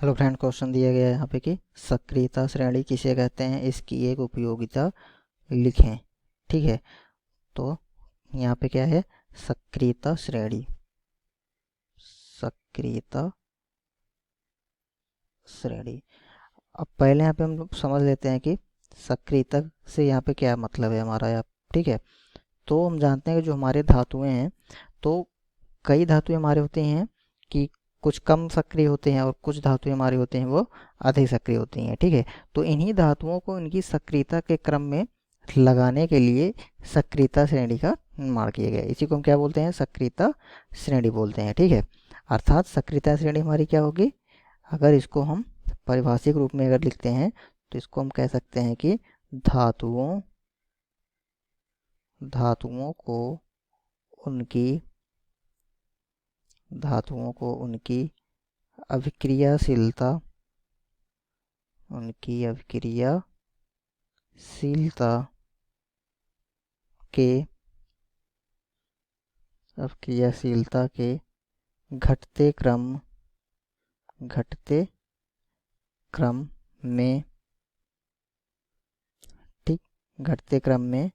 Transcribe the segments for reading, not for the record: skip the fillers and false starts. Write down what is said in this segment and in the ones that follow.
Hello friend, question दिया गया है यहाँ पे कि सक्रियता श्रेणी किसे कहते हैं, इसकी एक उपयोगिता लिखें। ठीक है, तो यहाँ पे क्या है, सक्रियता श्रेणी। सक्रियता श्रेणी। अब पहले यहाँ पे हम लोग समझ लेते हैं कि सक्रियता से यहाँ पे क्या मतलब है हमारा यहाँ। ठीक है, तो हम जानते हैं कि जो हमारे धातुएं हैं, तो कई धातुएं हमारे होते हैं कि कुछ कम सक्रिय होते हैं और कुछ धातुएं हमारे होते हैं वो अधिक सक्रिय होती हैं। ठीक है, तो इन्हीं धातुओं को इनकी सक्रियता के क्रम में लगाने के लिए सक्रियता श्रेणी का निर्माण किया गया। इसी को हम क्या बोलते हैं, सक्रियता श्रेणी बोलते हैं। ठीक है, अर्थात सक्रियता श्रेणी हमारी क्या होगी, अगर इसको हम पारिभाषिक रूप में अगर लिखते हैं तो इसको हम कह सकते हैं कि धातुओं धातुओं को उनकी धातुओं को उनकी अभिक्रियाशीलता के अभिक्रियाशीलता के घटते क्रम में ठीक घटते क्रम में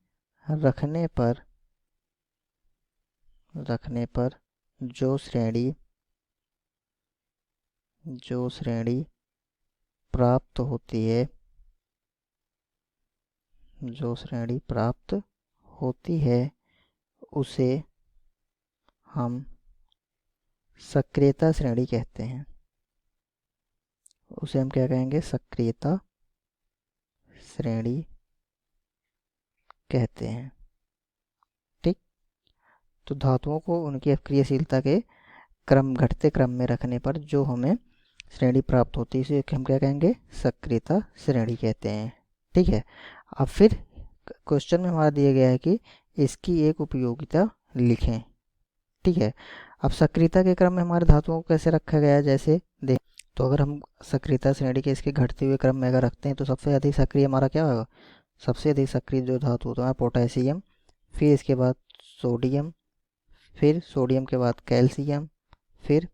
रखने पर जो श्रेणी प्राप्त होती है, उसे हम सक्रियता श्रेणी कहते हैं। उसे हम क्या कहेंगे, सक्रियता श्रेणी कहते हैं। ठीक, तो धातुओं को उनकी अभिक्रियाशीलता के घटते क्रम में रखने पर जो हमें श्रेणी प्राप्त होती है इसे हम क्या कहेंगे, सक्रियता श्रेणी कहते हैं। ठीक है, अब फिर क्वेश्चन में हमारा दिया गया है कि इसकी एक उपयोगिता लिखें। ठीक है, अब सक्रियता के क्रम में हमारे धातुओं को कैसे रखा गया है, जैसे देख, तो अगर हम सक्रियता श्रेणी के इसके घटते हुए क्रम में अगर रखते हैं तो सबसे अधिक सक्रिय हमारा क्या होगा, सबसे अधिक सक्रिय जो धातु होता है पोटेशियम, फिर इसके बाद सोडियम, फिर सोडियम के बाद कैल्शियम, फिर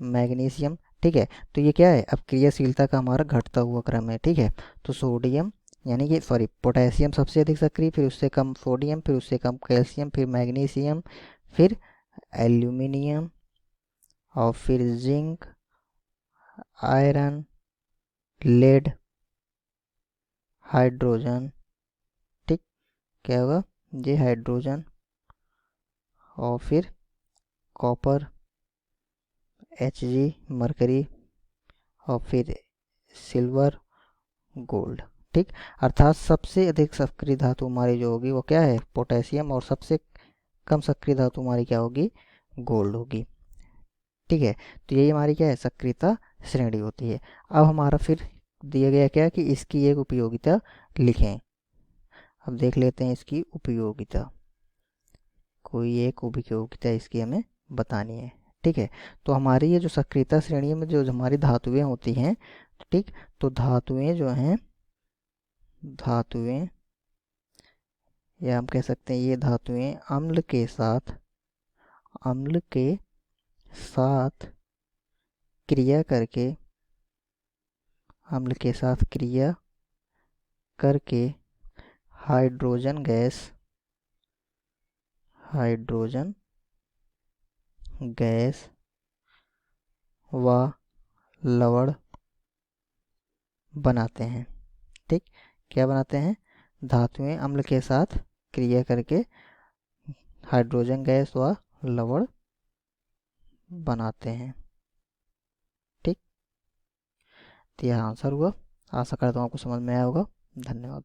मैग्नीशियम। ठीक है, तो ये क्या है, अब क्रियाशीलता का हमारा घटता हुआ क्रम है। ठीक है, तो सोडियम यानी कि पोटेशियम सबसे अधिक सक्रिय, फिर उससे कम सोडियम, फिर उससे कम कैल्शियम, फिर मैग्नीशियम, फिर एल्यूमिनियम, और फिर जिंक, आयरन, लेड, हाइड्रोजन। ठीक, क्या होगा, ये हाइड्रोजन, और फिर कॉपर, Hg मरकरी, और फिर सिल्वर, गोल्ड। ठीक, अर्थात सबसे अधिक सक्रिय धातु हमारी जो होगी वो क्या है, पोटेशियम, और सबसे कम सक्रिय धातु हमारी क्या होगी, गोल्ड होगी। ठीक है, तो यही हमारी क्या है, सक्रियता श्रेणी होती है। अब हमारा फिर दिया गया क्या कि इसकी एक उपयोगिता लिखें। अब देख लेते हैं इसकी उपयोगिता, कोई एक उपयोगिता इसकी हमें बतानी है। ठीक है, तो हमारी ये जो सक्रियता श्रेणी में जो हमारी धातुएं होती हैं, ठीक, तो धातुएं जो हैं, या हम कह सकते हैं ये धातुएं अम्ल के साथ क्रिया करके हाइड्रोजन गैस व लवण बनाते हैं। ठीक, क्या बनाते हैं, धातुएं अम्ल के साथ क्रिया करके हाइड्रोजन गैस व लवण बनाते हैं। ठीक, तो यह आंसर हुआ। आशा करता हूँ आपको समझ में आया होगा। धन्यवाद।